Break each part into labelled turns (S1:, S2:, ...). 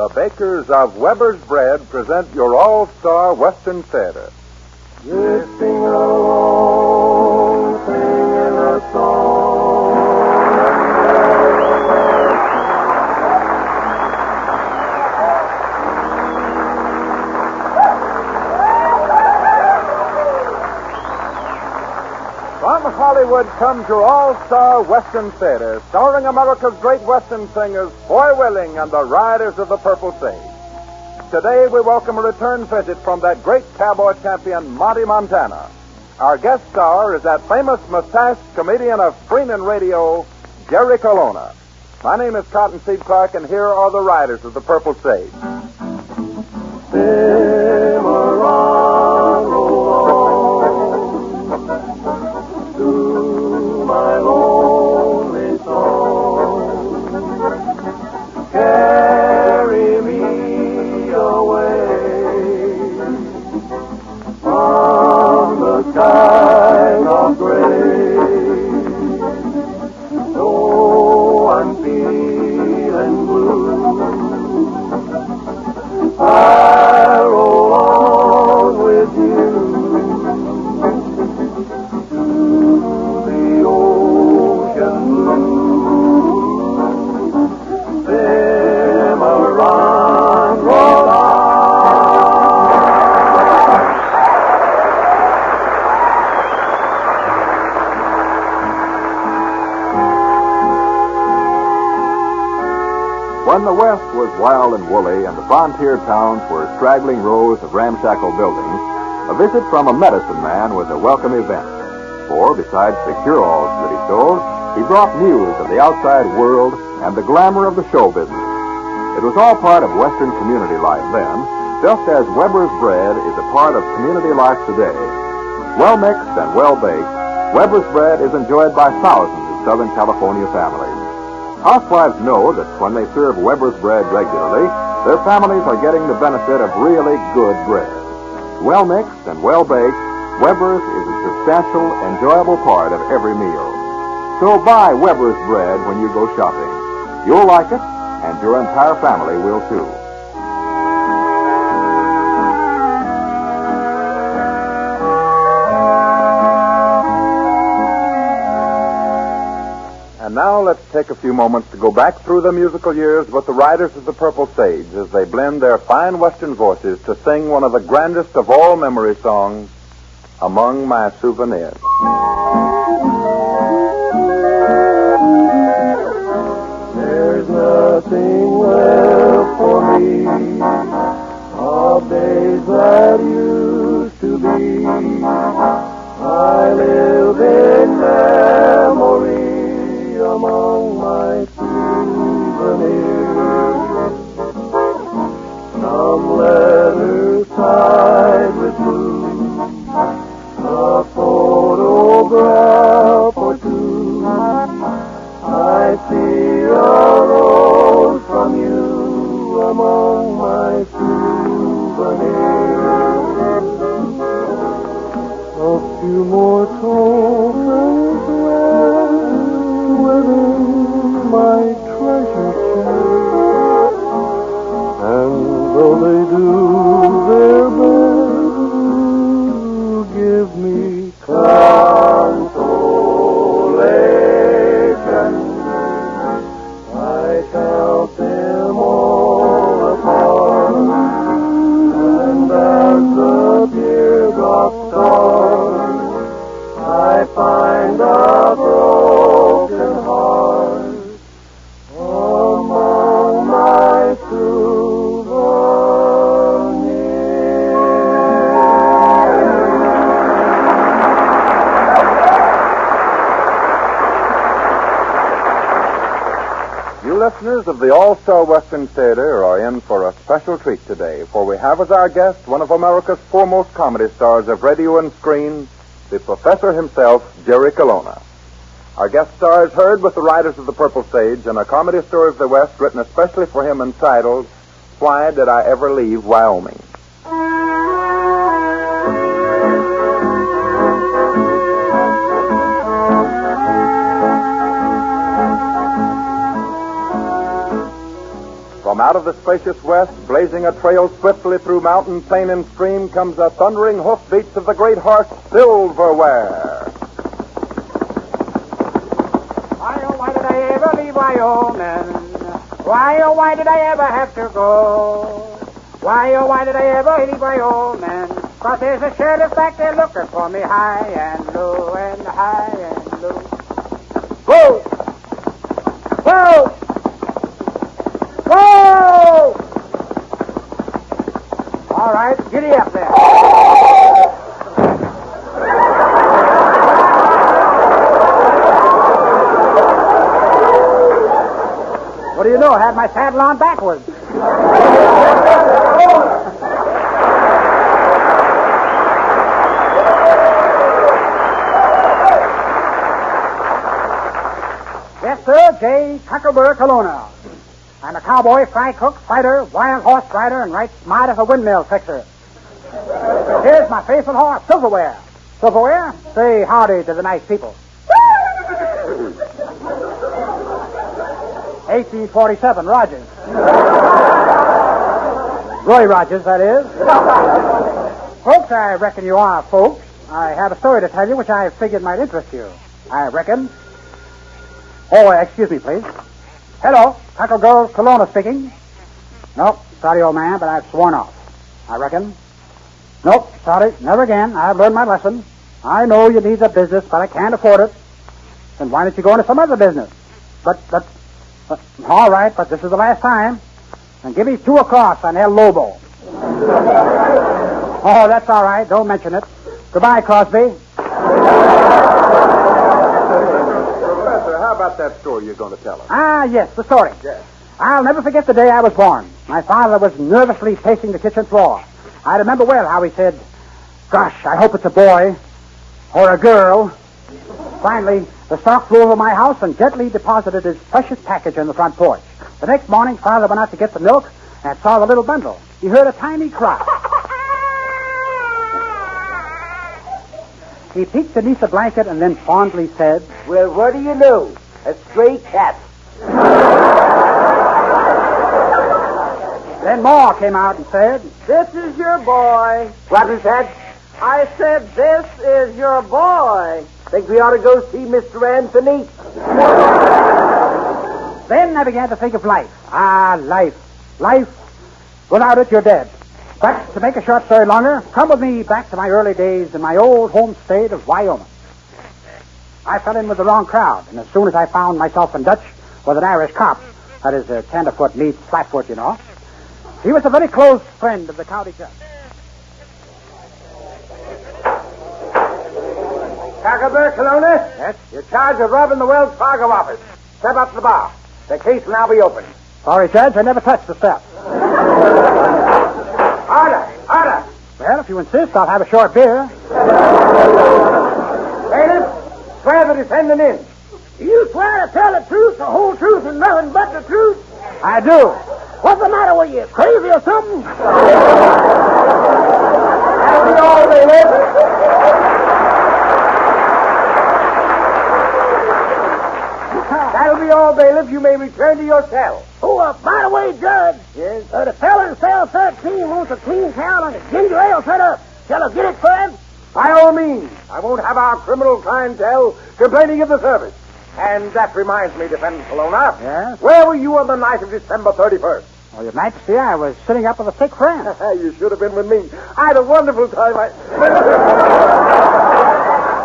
S1: The bakers of Weber's Bread present your all-star Western theater.
S2: Drifting along, singing a song.
S1: From Hollywood comes your all-star Western theater, starring America's great Western singers, Foy Willing and the Riders of the Purple Sage. Today we welcome a return visit from that great cowboy champion, Monty Montana. Our guest star is that famous mustached comedian of screen and radio, Jerry Colonna. My name is Cottonseed Clark, and here are the Riders of the Purple Sage.
S2: Cimarron, roll on to my lonely song. Carry me away from the skies of gray. Though I'm feeling blue, I roll on with you to the ocean blue. Cimarron, roll on.
S1: When the West was wild and woolly and the frontier towns were straggling rows of ramshackle buildings, a visit from a medicine man was a welcome event. For besides the cure-alls that he sold, he brought news of the outside world and the glamour of the show business. It was all part of Western community life then, just as Weber's Bread is a part of community life today. Well mixed and well baked, Weber's Bread is enjoyed by thousands of Southern California families. Housewives know that when they serve Weber's Bread regularly, their families are getting the benefit of really good bread. Well mixed and well baked, Weber's is a substantial, enjoyable part of every meal. So buy Weber's Bread when you go shopping. You'll like it, and your entire family will too. And now let's take a few moments to go back through the musical years with the Riders of the Purple Sage as they blend their fine Western voices to sing one of the grandest of all memory songs, Among My Souvenirs.
S2: There's nothing left for me of days that used to be. I live in memory among my souvenirs. Some letters tied with blue, a photograph or two. I see a rose from you among my souvenirs. A few more tokens left within my treasure chest, and though they do their best to give me consolation, I count them all apart, and as the teardrops start, I find a broken heart among my souvenirs.
S1: You listeners of the All-Star Western Theater are in for a special treat today, for we have as our guest one of America's foremost comedy stars of radio and screen, the professor himself, Jerry Colonna. Our guest star is heard with the Riders of the Purple Sage in a comedy story of the West written especially for him entitled, Why Did I Ever Leave Wyoming? From Out of the spacious west, blazing a trail swiftly through mountain, plain, and stream, comes the thundering hoofbeats of the great horse, Silverware.
S3: Why, oh, why did I ever leave Wyoming? Why, oh, why did I ever have to go? Why, oh, why did I ever leave Wyoming? 'Cause there's a sheriff back there looking for me high and low and high and low. Whoa! Whoa! Whoa! All right, giddy up there. What do you know? I had my saddle on backwards. Yes, sir, J. Cuckerberg Kelowna. I'm a cowboy, fry cook, fighter, wild horse rider, and right smart as a windmill fixer. Here's my faithful horse, Silverware. Silverware, say howdy to the nice people. 1847, Rogers. Roy Rogers, that is. Folks, I reckon you are folks. I have a story to tell you which I figured might interest you. I reckon. Oh, excuse me, please. Hello, Taco Girl Kelowna speaking. Nope, sorry, old man, but I've sworn off. I reckon. Nope, sorry, never again. I've learned my lesson. I know you need the business, but I can't afford it. Then why don't you go into some other business? But, all right, but this is the last time. And give me 2 across on El Lobo. Oh, that's all right. Don't mention it. Goodbye, Crosby.
S1: Professor, how about that story you're going to tell us?
S3: Ah, yes, the story.
S1: Yes.
S3: I'll never forget the day I was born. My father was nervously pacing the kitchen floor. I remember well how he said, "Gosh, I hope it's a boy or a girl." Finally, the stork flew over my house and gently deposited his precious package on the front porch. The next morning, Father went out to get the milk and saw the little bundle. He heard a tiny cry. He peeked beneath the blanket and then fondly said,
S2: Well, what do you know? A stray cat.
S3: Then Ma came out and said,
S2: This is your boy. What was that? I said, this is your boy. Think we ought to go see Mr. Anthony?
S3: Then I began to think of life. Ah, life. Life. Without it, you're dead. But to make a short story longer, come with me back to my early days in my old home state of Wyoming. I fell in with the wrong crowd, and as soon as I found myself in Dutch with an Irish cop, that is, a tenderfoot meets flatfoot, you know, he was a very close friend of the county judge.
S2: Cuckerberg, Kelowna?
S3: Yes?
S2: You're charged with robbing the Wells Fargo office. Step up to the bar. The case will now be open.
S3: Sorry, Judge, I never touched the step.
S2: Order! Order!
S3: Well, if you insist, I'll have a short beer.
S2: Bailiff, swear the defendant in.
S3: You swear to tell the truth, the whole truth, and nothing but the truth? I do. What's the matter with you? Crazy or something?
S2: That'll be all, bailiff. That'll be all, bailiff. You may return to your cell.
S3: Oh, by the way, Judge.
S2: Yes?
S3: The fella in cell 13 wants a clean towel and a ginger ale set up. Shall I get it for him?
S2: By all means. I won't have our criminal clientele complaining of the service. And that reminds me, Defendant Kelowna.
S3: Yes?
S2: Where were you on the night of December 31st?
S3: Well, Your Majesty, I was sitting up with a sick friend.
S2: You should have been with me. I had a wonderful time.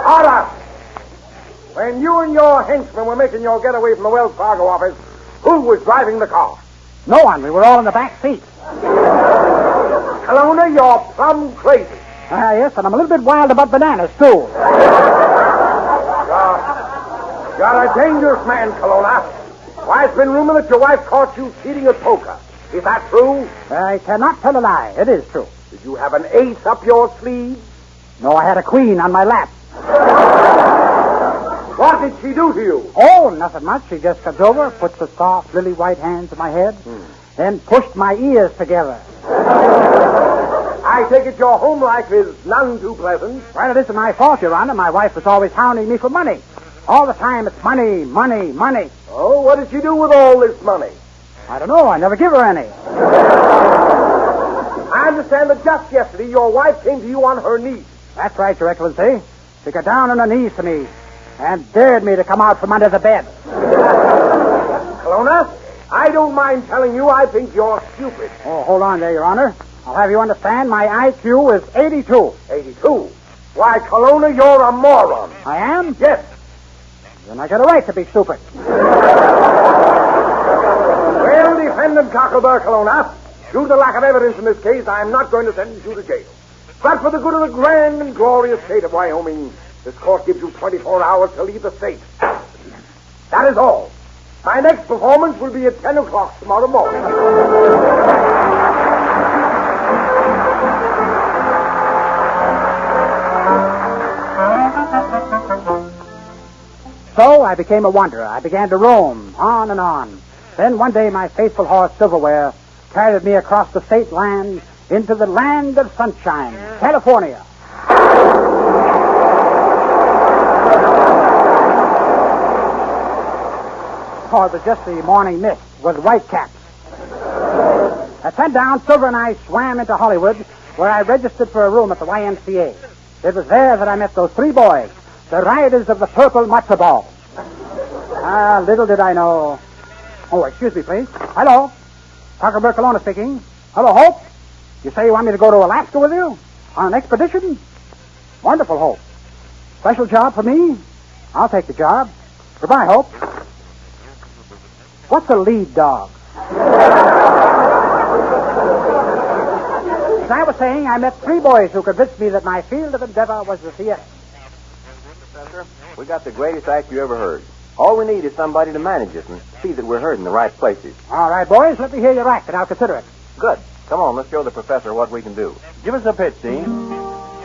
S2: Order! When you and your henchmen were making your getaway from the Wells Fargo office, who was driving the car?
S3: No one. We were all in the back seat.
S2: Kelowna, you're plumb crazy.
S3: Yes, and I'm a little bit wild about bananas, too.
S2: You're a dangerous man, Kelowna. Why, it's been rumored that your wife caught you cheating at poker. Is that true?
S3: I cannot tell a lie. It is true.
S2: Did you have an ace up your sleeve?
S3: No, I had a queen on my lap.
S2: What did she do to you?
S3: Oh, nothing much. She just comes over, puts the soft, lily white hands on my head, then pushed my ears together.
S2: I take it your home life is none too pleasant.
S3: Well, it isn't my fault, Your Honor. My wife was always hounding me for money. All the time, it's money, money, money.
S2: Oh, what did she do with all this money?
S3: I don't know. I never give her any.
S2: I understand that just yesterday your wife came to you on her knees.
S3: That's right, Your Excellency. She got down on her knees to me and dared me to come out from under the bed.
S2: Colonna, I don't mind telling you I think you're stupid.
S3: Oh, hold on there, Your Honor. I'll have you understand my IQ is 82.
S2: 82? Why, Colonna, you're a moron.
S3: I am?
S2: Yes.
S3: Then I got a right to be stupid.
S2: Well, defendant Cockleburr, Colonna, due to the lack of evidence in this case, I'm not going to sentence you to jail. But for the good of the grand and glorious state of Wyoming, this court gives you 24 hours to leave the state. That is all. My next performance will be at 10 o'clock tomorrow morning.
S3: So I became a wanderer. I began to roam on and on. Then one day my faithful horse, Silverware, carried me across the state land into the land of sunshine, California. Oh, it was just the morning mist with white caps. At sundown, Silver and I swam into Hollywood, where I registered for a room at the YMCA. It was there that I met those three boys, the riders of the purple matzo ball. Little did I know. Oh, excuse me, please. Hello. Cockleburr Colonna speaking. Hello, Hope. You say you want me to go to Alaska with you? On an expedition? Wonderful, Hope. Special job for me? I'll take the job. Goodbye, Hope. What's a lead dog? As I was saying, I met three boys who convinced me that my field of endeavor was the theater.
S4: Professor, we got the greatest act you ever heard. All we need is somebody to manage us and see that we're heard in the right places.
S3: All right, boys, let me hear your act, and I'll consider it.
S4: Good. Come on, let's show the professor what we can do. Give us a pitch, Dean.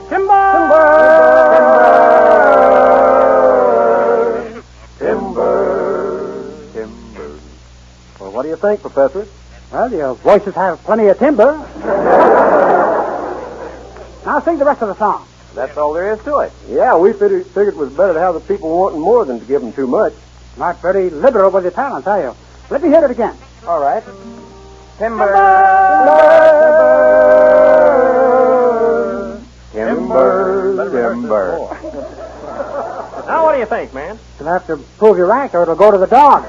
S3: Timber!
S4: Timber. Well, what do you think, Professor?
S3: Well, your voices have plenty of timber. Now sing the rest of the song.
S4: That's all there is to it.
S5: Yeah, we figured it was better to have the people wanting more than to give them too much.
S3: Not very liberal with your talents, are you? Let me hear it again.
S4: All right. Timber. Timber. Now, what do you think, man?
S3: You'll have to prove your act or it'll go to the dog.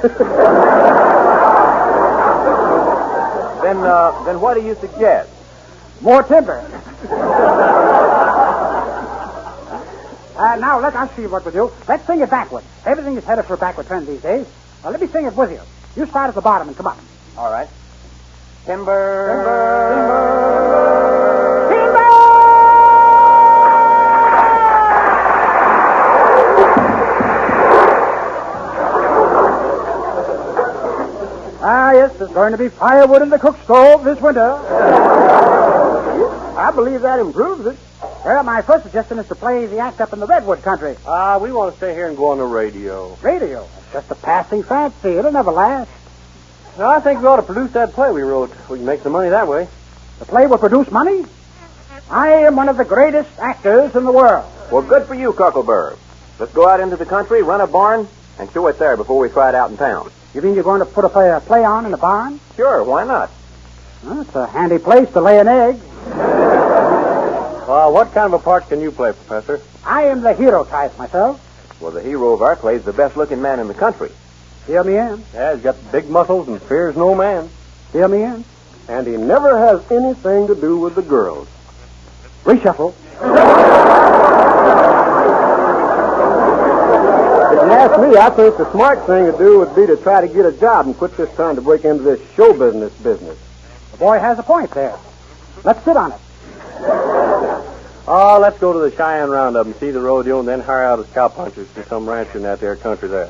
S4: Then what do you suggest?
S3: More timber. Now, let's see what we'll do. Let's sing it backwards. Everything is headed for a backward trend these days. Let me sing it with you. You start at the bottom and come up.
S4: All right. Timber.
S3: Timber! Yes, there's going to be firewood in the cook stove this winter.
S5: I believe that improves it.
S3: Well, my first suggestion is to play the act up in the redwood country.
S5: We want to stay here and go on the radio.
S3: Radio? It's just a passing fancy. It'll never last.
S5: No, I think we ought to produce that play we wrote. We can make some money that way.
S3: The play will produce money? I am one of the greatest actors in the world.
S4: Well, good for you, Cockleburr. Let's go out into the country, run a barn, and show it there before we try it out in town.
S3: You mean you're going to put a play on in the barn?
S4: Sure, why not?
S3: Well, it's a handy place to lay an egg.
S5: What kind of a part can you play, Professor?
S3: I am the hero type myself.
S4: Well, the hero of our play is the best-looking man in the country.
S3: Feel me in.
S5: Yeah, he's got big muscles and fears no man.
S3: Feel me in.
S5: And he never has anything to do with the girls.
S3: Reshuffle.
S5: If you ask me, I think the smart thing to do would be to try to get a job and quit just trying to break into this show business.
S3: The boy has a point there. Let's sit on it.
S5: Oh, let's go to the Cheyenne Roundup and see the rodeo and then hire out as cowpunchers to some rancher in that there country there.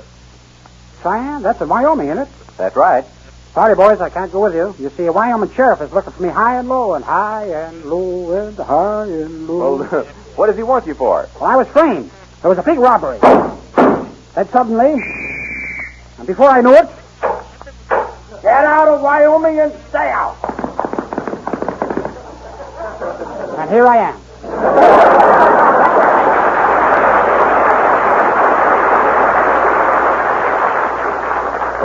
S3: Cheyenne? That's in Wyoming, isn't it?
S4: That's right.
S3: Sorry, boys, I can't go with you. You see, a Wyoming sheriff is looking for me high and low and high and low and high and low.
S4: Well, what does he want you for?
S3: Well, I was framed. There was a big robbery. Then suddenly, and before I knew it,
S2: Get out of Wyoming and stay out.
S3: and here I am.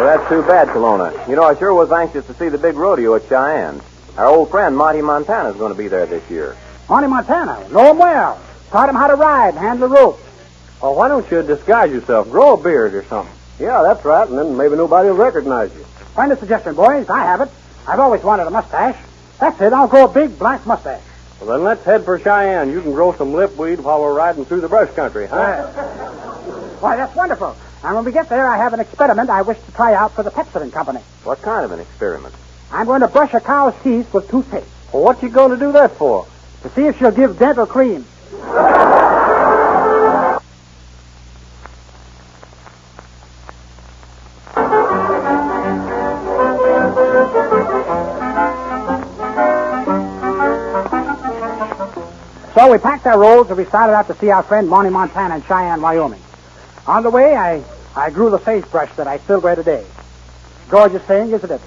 S4: that's too bad, Kelowna. You know, I sure was anxious to see the big rodeo at Cheyenne. Our old friend Monty Montana's going to be there this year.
S3: Monty Montana. Know him well. Taught him how to ride and handle the rope.
S5: Oh, why don't you disguise yourself? Grow a beard or something. Yeah, that's right, and then maybe nobody will recognize you.
S3: Find a suggestion, boys. I have it. I've always wanted a mustache. That's it. I'll grow a big black mustache.
S5: Well, then let's head for Cheyenne. You can grow some lipweed while we're riding through the brush country, huh?
S3: Why, that's wonderful. And when we get there, I have an experiment I wish to try out for the Pepsodent Company.
S4: What kind of an experiment?
S3: I'm going to brush a cow's teeth with toothpaste.
S5: Well, what you going to do that for?
S3: To see if she'll give dental cream. So we packed our rolls and we started out to see our friend Monty Montana in Cheyenne, Wyoming. On the way, I grew the sagebrush that I still wear today. Gorgeous thing, isn't it?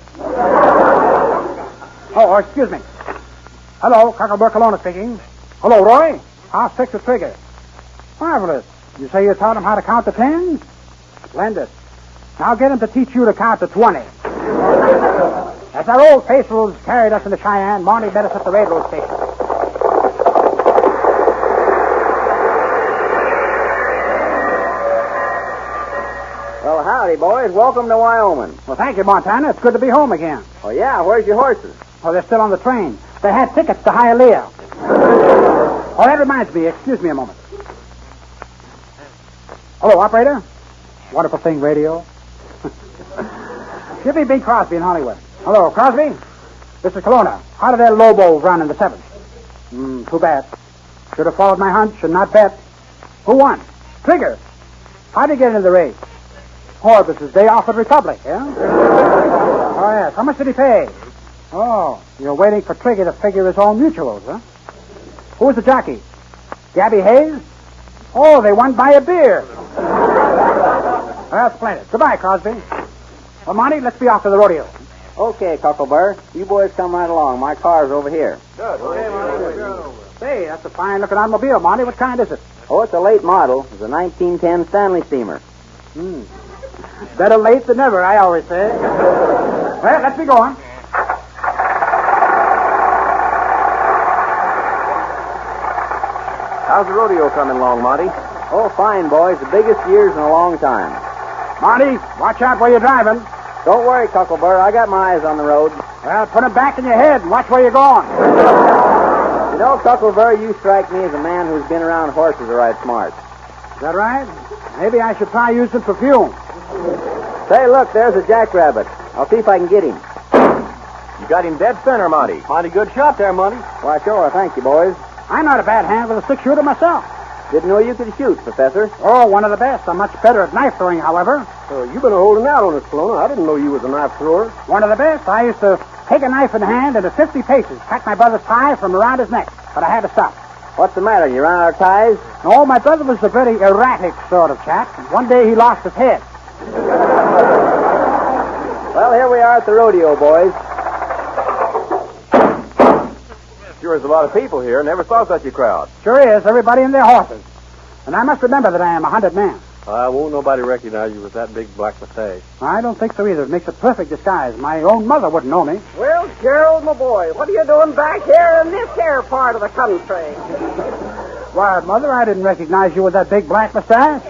S3: Oh, excuse me. Hello, Cocklebur Kelowna speaking. Hello, Roy. I'll fix the trigger. Marvelous. You say you taught him how to count to 10? Splendid. Now get him to teach you to count to 20. As our old faithfuls carried us into Cheyenne, Monty met us at the railroad station.
S4: Well, howdy, boys. Welcome to Wyoming.
S3: Well, thank you, Montana. It's good to be home again.
S4: Oh, yeah? Where's your horses?
S3: Oh, they're still on the train. They had tickets to Hialeah. Oh, that reminds me. Excuse me a moment. Hello, operator. Wonderful thing, radio. Give me Big Crosby in Hollywood. Hello, Crosby. This is Kelowna. How did that Lobo run in the 7th? Too bad. Should have followed my hunch and not bet. Who won? Trigger. How did he get into the race? Oh, it was his day off at Republic, yeah? Oh, yes. How much did he pay? Oh, you're waiting for Trigger to figure his own mutuals, huh? Who was the jockey? Gabby Hayes? Oh, they won by a beer. Well, splendid. Goodbye, Crosby. Well, Monty, let's be off to the rodeo.
S4: Okay, Cocklebur. You boys come right along. My car's over here.
S3: Say, that's a fine-looking automobile, Monty. What kind is it?
S4: Oh, it's a late model. It's a 1910 Stanley steamer.
S3: Better late than never, I always say. Well, let's be going.
S4: How's the rodeo coming along, Monty? Oh, fine, boys. The biggest years in a long time.
S3: Monty, watch out where you're driving.
S4: Don't worry, Cocklebur. I got my eyes on the road.
S3: Well, put them back in your head and watch where you're going.
S4: You know, Cocklebur, you strike me as a man who's been around horses all right smart.
S3: Is that right? Maybe I should try using perfume.
S4: Say, look, there's a jackrabbit. I'll see if I can get him. You got him dead center, Monty.
S5: Mighty good shot there, Monty.
S4: Why, sure. Thank you, boys.
S3: I'm not a bad hand with a six-shooter myself.
S4: Didn't know you could shoot, Professor.
S3: Oh, one of the best. I'm much better at knife throwing, however.
S5: You've been holding out on us, Kelowna. I didn't know you was a knife thrower.
S3: One of the best. I used to take a knife in hand and at 50 paces cut my brother's tie from around his neck, but I had to stop.
S4: What's the matter? You ran out of ties?
S3: No, my brother was a very erratic sort of chap. One day he lost his head.
S4: Well, here we are at the rodeo, boys. Sure is a lot of people here. Never saw such a crowd.
S3: Sure is. Everybody in their horses. And I must remember that I am a hunted man.
S5: Won't nobody recognize you with that big black mustache.
S3: I don't think so either. It makes a perfect disguise. My own mother wouldn't know me.
S6: Well, Gerald, my boy, what are you doing back here in this here part of the country?
S3: Why, Mother, I didn't recognize you with that big black mustache.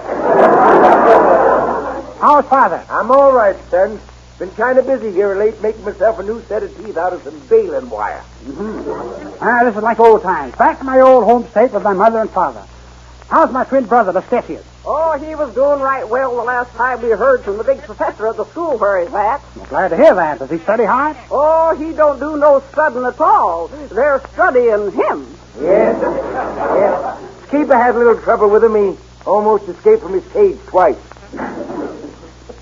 S3: How's Father?
S2: I'm all right, son. Been kind of busy here late making myself a new set of teeth out of some baling wire.
S3: This is like old times. Back to my old home state with my mother and father. How's my twin brother, Lestesius?
S6: Oh, he was doing right well the last time we heard from the big professor at the school where he's at.
S3: I'm glad to hear that. Does he study hard?
S6: Oh, he don't do no studying at all. They're studying him.
S2: Yes. Skeeper had a little trouble with him. He almost escaped from his cage twice.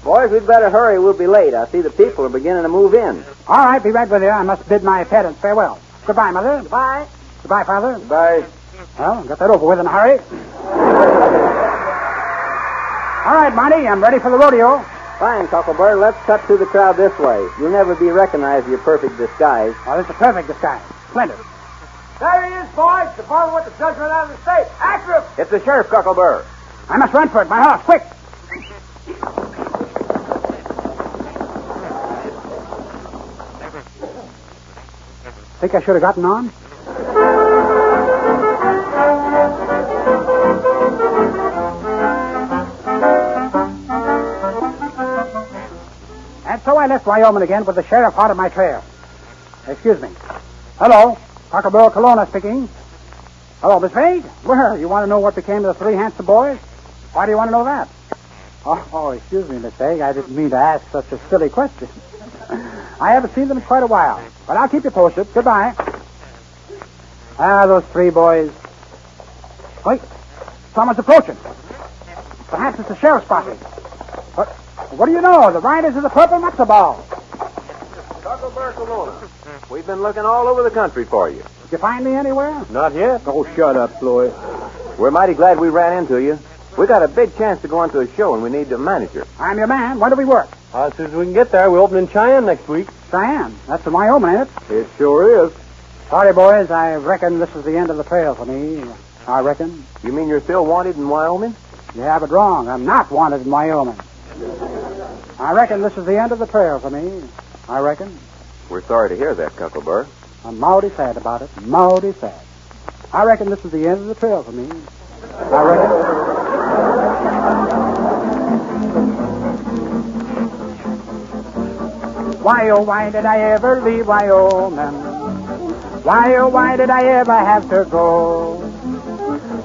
S4: Boys, we'd better hurry. We'll be late. I see the people are beginning to move in.
S3: All right, be right with you. I must bid my parents farewell. Goodbye, Mother.
S6: Goodbye.
S3: Goodbye, Father.
S2: Bye.
S3: Well, got that over with in a hurry. All right, Monty, I'm ready for the rodeo.
S4: Fine, Cocklebur. Let's cut through the crowd this way. You'll never be recognized in your perfect disguise.
S3: Oh, this is a perfect disguise. Splendid.
S2: There he is, boys. The farmer with the judgment out of the state. After him.
S4: It's the sheriff, Cocklebur.
S3: I must run for it. My horse, quick. Think I should have gotten on? And so I left Wyoming again with the sheriff hot on my trail. Excuse me. Hello, Cockleboro Colonna speaking. Hello, Miss Vade? Where? You want to know what became of the three handsome boys? Why do you want to know that? Oh, excuse me, Miss Vade. I didn't mean to ask such a silly question. I haven't seen them in quite a while, but I'll keep you posted. Goodbye. Those three boys. Wait, someone's approaching. Perhaps it's the sheriff's posse. What do you know? The riders of the purple matzo ball.
S4: Cockleboro Colonna. We've been looking all over the country for you.
S3: Did you find me anywhere?
S5: Not yet. Oh, shut up, Floyd.
S4: We're mighty glad we ran into you. We got a big chance to go on to a show, and we need a manager.
S3: I'm your man. When do we work?
S5: As soon as we can get there, we open in Cheyenne next week.
S3: Cheyenne. That's in Wyoming, ain't it?
S5: It sure is.
S3: Sorry, boys. I reckon this is the end of the trail for me. I reckon.
S4: You mean you're still wanted in Wyoming?
S3: You have it wrong. I'm not wanted in Wyoming. I reckon this is the end of the trail for me. I reckon.
S4: We're sorry to hear that, Cockleboro.
S3: I'm mighty sad about it. Mighty sad. I reckon this is the end of the trail for me. I reckon. Why, oh, why did I ever leave Wyoming? Why, oh, why did I ever have to go?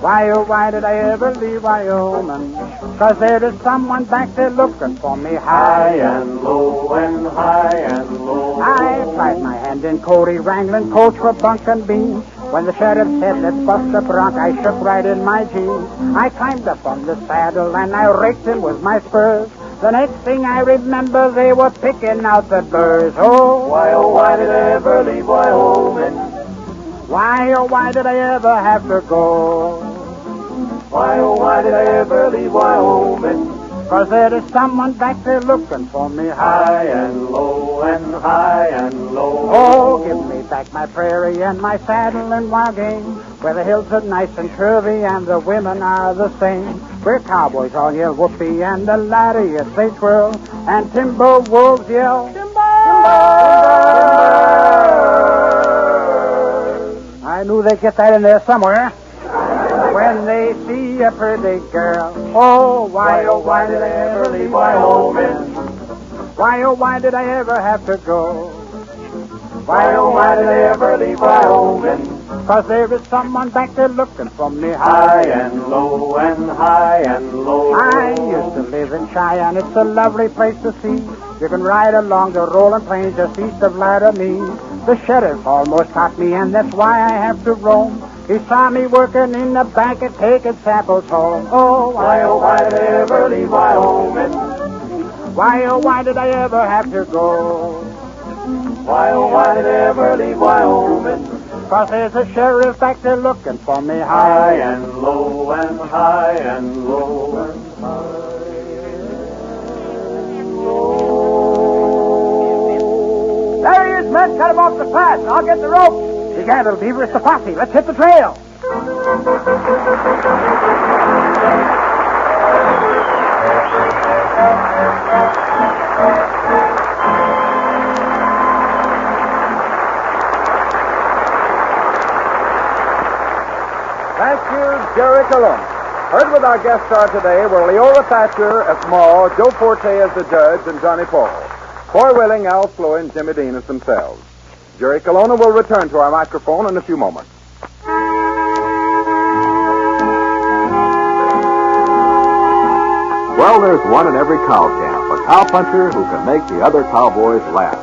S3: Why, oh, why did I ever leave Wyoming? 'Cause there is someone back there looking for me high and low and high and low. I tried my hand in Cody wrangling coach for bunk and beans. When the sheriff said, let's bust the bronc, I shook right in my jeans. I climbed up on the saddle and I raked him with my spurs. The next thing I remember, they were picking out the burrs. Oh, why did I ever leave Wyoming? Why, oh, why did I ever have to go? Why, oh, why did I ever leave Wyoming? 'Cause there is someone back there looking for me high and low and high and low. Oh, give me back my prairie and my saddle and wild game, where the hills are nice and curvy and the women are the same, where cowboys all yell whoopee and the lariats they twirl, and timber wolves yell, timber! I knew they'd get that in there somewhere. When they see a pretty girl, oh, why did I ever leave Wyoming? Why, oh, why did I ever have to go? Why, oh, why did I ever leave Wyoming? 'Cause there is someone back there looking for me high and low and high and low. I used to live in Cheyenne. It's a lovely place to see. You can ride along the rolling plains just east of Laramie. The sheriff almost caught me, and that's why I have to roam. He saw me working in the bank and taking samples home. Oh, why did I ever leave Wyoming? Why, oh, why did I ever have to go? Why, oh, why did I ever leave Wyoming? 'Cause there's a sheriff back there looking for me high and low and high and low and high and low. There he is, men. Cut him off the path. I'll get the rope. Begad, little beaver, it's the posse. Let's hit the trail.
S2: Thank you, Jerry Colonna. Heard with our guest star today were Leora Thatcher as Ma, Joe Forte as the judge, and Johnny Paul. Foy Willing, Al Floyd, and Jimmy Dean as themselves. Jerry Colonna will return to our microphone in a few moments.
S1: Well, there's one in every cow camp, a cowpuncher who can make the other cowboys laugh.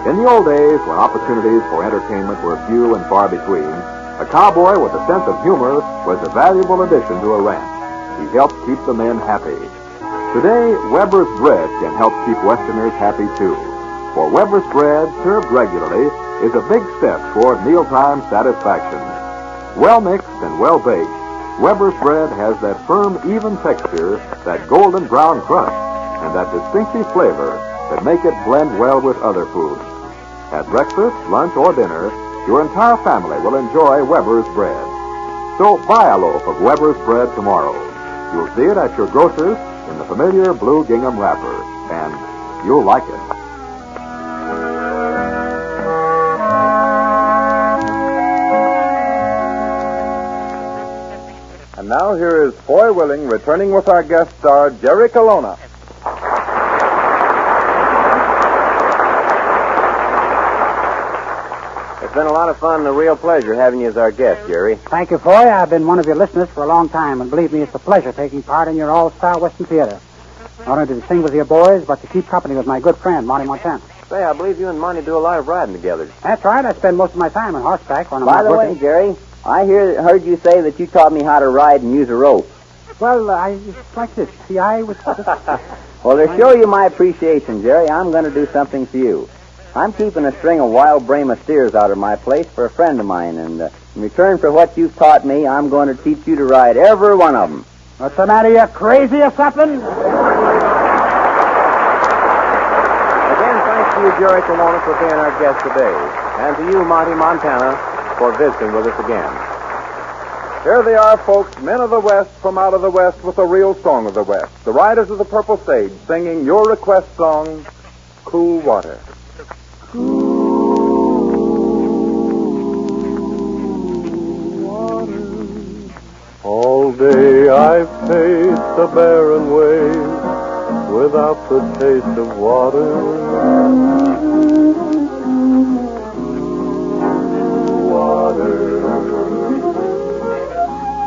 S1: In the old days, when opportunities for entertainment were few and far between, a cowboy with a sense of humor was a valuable addition to a ranch. He helped keep the men happy. Today, Weber's Bread can help keep Westerners happy, too. For Weber's Bread, served regularly, is a big step toward mealtime satisfaction. Well mixed and well baked, Weber's Bread has that firm, even texture, that golden brown crust, and that distinctive flavor that make it blend well with other foods. At breakfast, lunch, or dinner, your entire family will enjoy Weber's Bread. So buy a loaf of Weber's Bread tomorrow. You'll see it at your grocer's in the familiar blue gingham wrapper, and you'll like it. And now here is Foy Willing returning with our guest star, Jerry Colonna.
S4: It's been a lot of fun and a real pleasure having you as our guest, Jerry.
S3: Thank you, Foy. I've been one of your listeners for a long time, and believe me, it's a pleasure taking part in your all-star Western theater. Not only to sing with your boys, but to keep company with my good friend, Monty Montana.
S4: Say, I believe you and Monty do a lot of riding together.
S3: That's right. I spend most of my time on horseback when I'm
S7: By
S3: not
S7: the way,
S3: working.
S7: Jerry, I heard you say that you taught me how to ride and use a rope.
S3: Well, it's like this. See, I was...
S7: Well, to show you my appreciation, Jerry, I'm going to do something for you. I'm keeping a string of wild Brahma steers out of my place for a friend of mine, and in return for what you've taught me, I'm going to teach you to ride every one of them.
S3: What's the matter? You crazy or something?
S4: Again, thanks to you, Jerry Colonna, for being our guest today. And to you, Monty Montana, for visiting with us again.
S1: Here they are, folks, men of the West from out of the West with a real song of the West. The Riders of the Purple Sage singing your request song, Cool Water.
S5: All day I've paced the barren ways without the taste of water.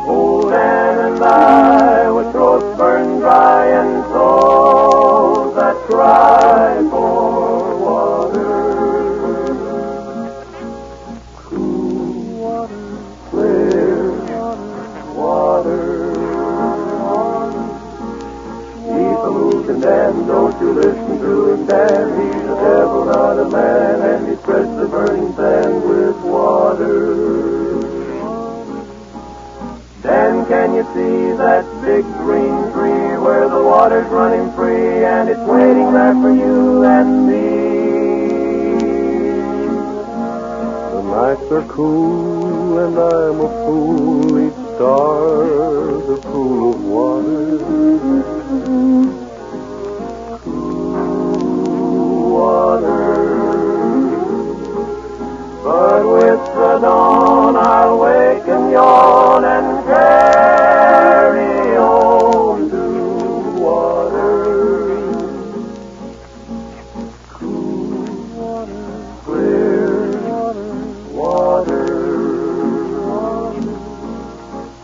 S5: Old Ann and I, with throats burned dry and souls that cry for water. Cool water, clear water. Keep a moving, Dan, don't you listen to him, Dan. He's a devil, not a man, and he spreads the burning sand with water. Dan, can you see that big green tree where the water's running free and it's waiting there for you and me? The nights are cool and I'm a fool. Each star's a pool of water. Cool water. But with the dawn I'll wake and yawn and carry on to water. Cool water, clear water.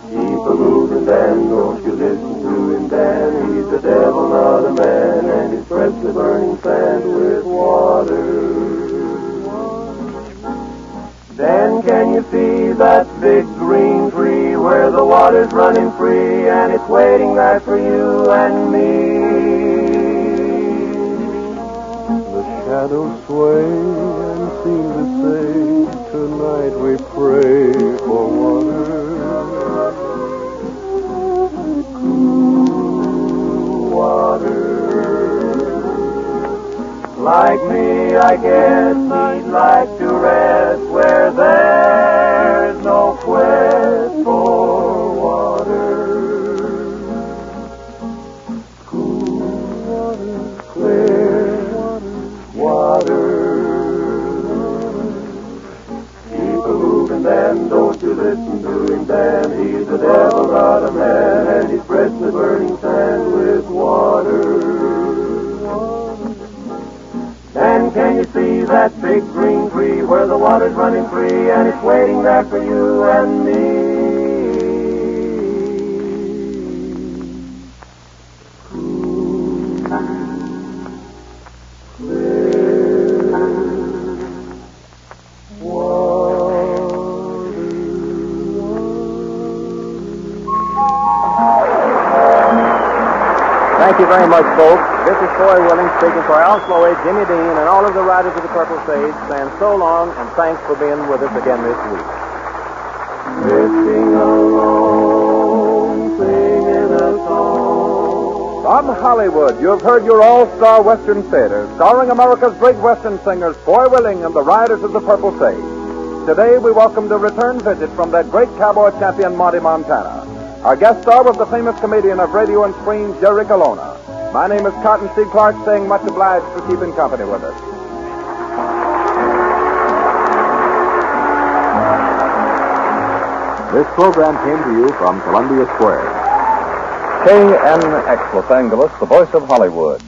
S5: Keep a moving, Dan, don't you listen to him, Dan. He's the devil, not a man, and he spreads the burning sand with water. Dan, can you see that big green tree where the water's running free and it's waiting there for you and me? The shadows sway and seem to say, tonight we pray for water. Cool water. Like me, I guess he'd like to rest where there's no quest for water. Cool water, clear water. Keep a moving, Dan, don't you listen to him, Dan. He's the devil, not a man, and he spreads the burning sand with water. And can you see that big green tree where the water's running free and it's waiting there for you and me?
S4: Thank you very much, folks. This is Foy Willing speaking for Al Sloey, Jimmy Dean, and all of the Riders of the Purple Sage, saying so long and thanks for being with us again this week.
S5: Drifting alone, singing a song.
S1: From Hollywood, you have heard your all-star Western theater, starring America's great Western singers, Foy Willing and the Riders of the Purple Sage. Today, we welcomed a return visit from that great cowboy champion, Monty Montana. Our guest star was the famous comedian of radio and screen, Jerry Colonna. My name is Cotton C. Clark, saying much obliged for keeping company with us. This program came to you from Columbia Square.
S8: KNX Los Angeles, the voice of Hollywood.